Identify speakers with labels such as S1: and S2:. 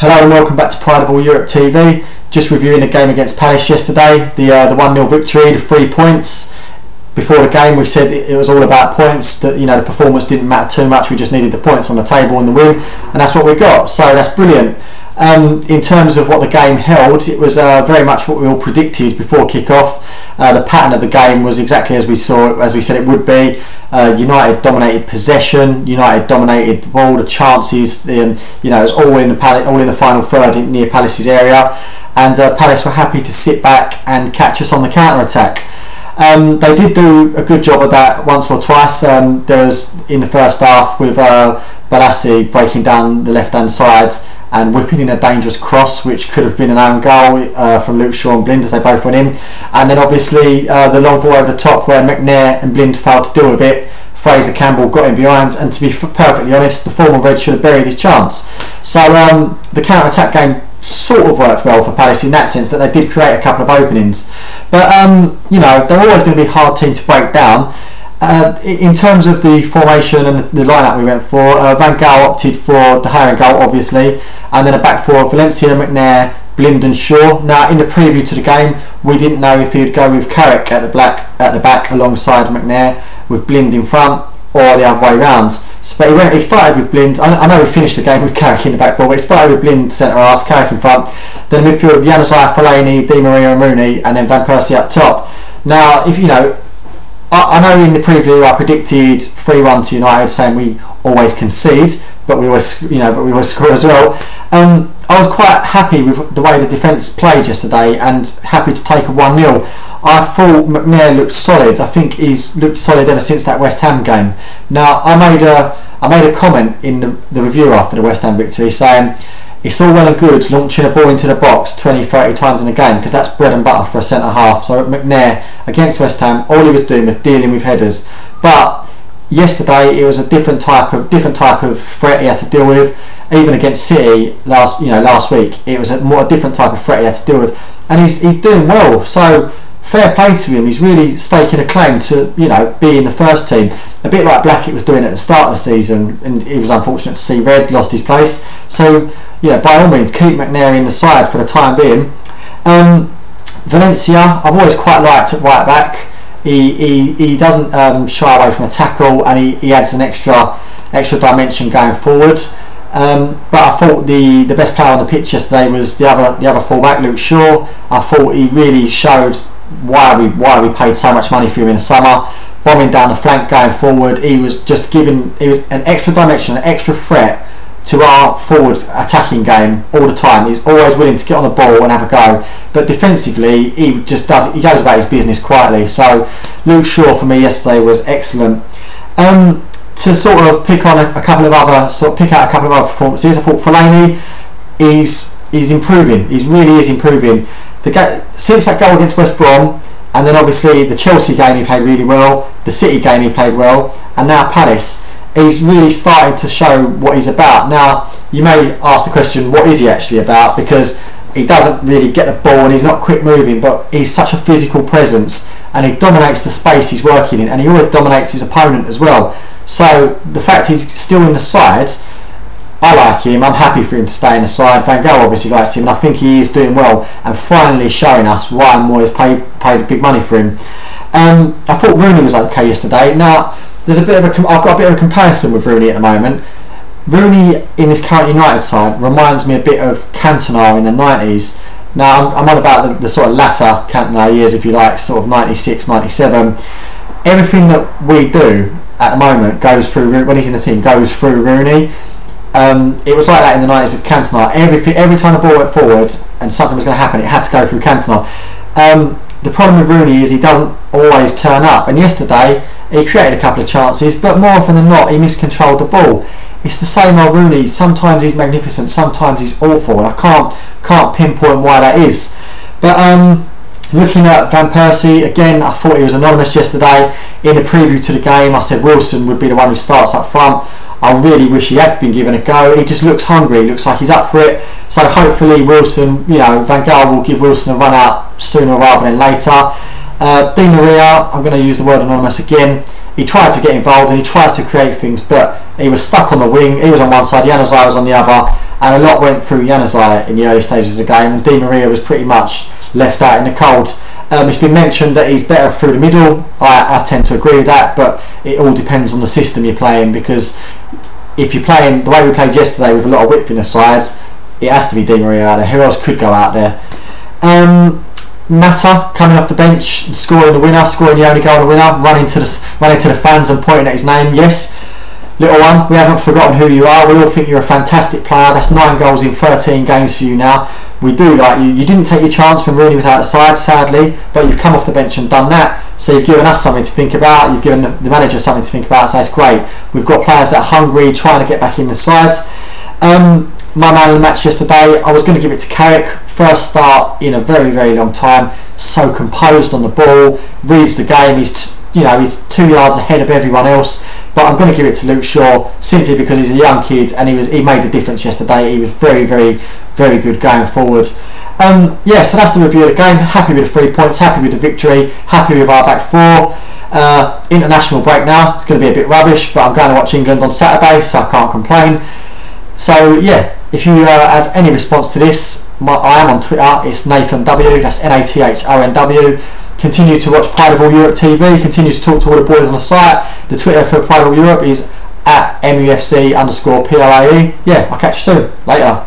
S1: Hello and welcome back to Pride of All Europe TV. Just reviewing the game against Palace yesterday, the 1-0 victory, the 3 points. Before the game we said it was all about points, that the performance didn't matter too much, we just needed the points on the table and the win, and that's what we got, so that's brilliant. In terms of what the game held, it was very much what we all predicted before kick-off. The pattern of the game was exactly as we said it would be. United dominated possession, United dominated the ball, the chances, it was all in the final third near Palace's area, and Palace were happy to sit back and catch us on the counter-attack. They did do a good job of that once or twice. There was in the first half with Balassi breaking down the left-hand side and whipping in a dangerous cross, which could have been an own goal from Luke Shaw and Blind as they both went in. And then obviously the long ball over the top where McNair and Blind failed to deal with it. Fraser Campbell got in behind, and to be perfectly honest, the former Red should have buried his chance. So the counter-attack game sort of worked well for Palace in that sense, that they did create a couple of openings. But they're always going to be a hard team to break down. In terms of the formation and the lineup we went for, Van Gaal opted for De Gea and goal, obviously, and then a back four of Valencia, McNair, Blind and Shaw. Now in the preview to the game we didn't know if he would go with Carrick at the back alongside McNair with Blind in front, or the other way round. But he started with Blind. I know we finished the game with Carrick in the back four, but he started with Blind centre half, Carrick in front, then a midfield of Januzaj, Fellaini, Di Maria and Rooney, and then Van Persie up top. Now I know in the preview I predicted 3-1 to United, saying we always concede, but we always score as well. I was quite happy with the way the defence played yesterday, and happy to take a 1-0. I thought McNair looked solid. I think he's looked solid ever since that West Ham game. Now I made a comment in the review after the West Ham victory saying it's all well and good launching a ball into the box 20-30 times in a game, because that's bread and butter for a centre half. So McNair against West Ham, all he was doing was dealing with headers. But yesterday it was a different type of threat he had to deal with. Even against City last week, it was a different type of threat he had to deal with, and he's doing well. So fair play to him. He's really staking a claim to be in the first team, a bit like Blackett was doing at the start of the season, and he was unfortunate to see Red lost his place. So by all means keep McNair in the side for the time being. Valencia, I've always quite liked at right back. He doesn't shy away from a tackle, and he adds an extra dimension going forward. But I thought the best player on the pitch yesterday was the other fullback, Luke Shaw. I thought he really showed why we paid so much money for him in the summer, bombing down the flank going forward. He was an extra dimension, an extra threat to our forward attacking game all the time. He's always willing to get on the ball and have a go, but defensively he just does it. He goes about his business quietly. So Luke Shaw for me yesterday was excellent. To sort of pick out a couple of other performances, I thought Fellaini is improving. He really is improving. Since that goal against West Brom, and then obviously the Chelsea game he played really well, the City game he played well, and now Palace, he's really starting to show what he's about. Now you may ask the question, what is he actually about? Because he doesn't really get the ball and he's not quick moving, but he's such a physical presence, and he dominates the space he's working in, and he always dominates his opponent as well. So the fact he's still in the side, I like him. I'm happy for him to stay in the side. Van Gaal obviously likes him, and I think he is doing well and finally showing us why Moyes paid big money for him. I thought Rooney was okay yesterday. Now I've got a bit of a comparison with Rooney at the moment. Rooney in this current United side reminds me a bit of Cantona in the 90s. Now I'm on about the sort of latter Cantona years, if you like, sort of 96, 97. Everything that we do at the moment goes through, when he's in the team, goes through Rooney. It was like that in the 90s with Cantona. Every time the ball went forward and something was going to happen, it had to go through Cantona. The problem with Rooney is he doesn't always turn up, and yesterday he created a couple of chances, but more often than not he miscontrolled the ball. It's the same old Rooney. Sometimes he's magnificent, sometimes he's awful, and I can't pinpoint why that is. But looking at Van Persie, again, I thought he was anonymous yesterday. In the preview to the game I said Wilson would be the one who starts up front. I really wish he had been given a go. He just looks hungry, he looks like he's up for it. So hopefully Wilson, Van Gaal will give Wilson a run out sooner rather than later. Di Maria, I'm going to use the word anonymous again. He tried to get involved and he tries to create things, but he was stuck on the wing. He was on one side, Januzaj was on the other, and a lot went through Januzaj in the early stages of the game, and Di Maria was pretty much left out in the cold. It's been mentioned that he's better through the middle. I tend to agree with that, but it all depends on the system you're playing, because if you're playing the way we played yesterday with a lot of width in the sides, it has to be Di Maria out there. Who else could go out there? Mata coming off the bench and scoring the winner, scoring the only goal of the winner, running to the fans and pointing at his name. Yes, little one, we haven't forgotten who you are. We all think you're a fantastic player. That's 9 goals in 13 games for you now. We do like you. You didn't take your chance when Rooney was out of the side, sadly, but you've come off the bench and done that. So you've given us something to think about. You've given the manager something to think about. So that's great. We've got players that are hungry, trying to get back in the sides. My man of the match yesterday, I was going to give it to Carrick. First start in a very, very long time. So composed on the ball, reads the game. He's 2 yards ahead of everyone else. But I'm going to give it to Luke Shaw simply because he's a young kid and he made the difference yesterday. He was very, very, very good going forward. So that's the review of the game. Happy with the 3 points. Happy with the victory. Happy with our back four. International break now. It's going to be a bit rubbish, but I'm going to watch England on Saturday, so I can't complain. So yeah, if you have any response to this, I am on Twitter. It's Nathon W. That's Nathonw. Continue to watch Pride of All Europe TV. Continue to talk to all the boys on the site. The Twitter for Pride of All Europe is @MUFC_POAE. Yeah, I'll catch you soon. Later.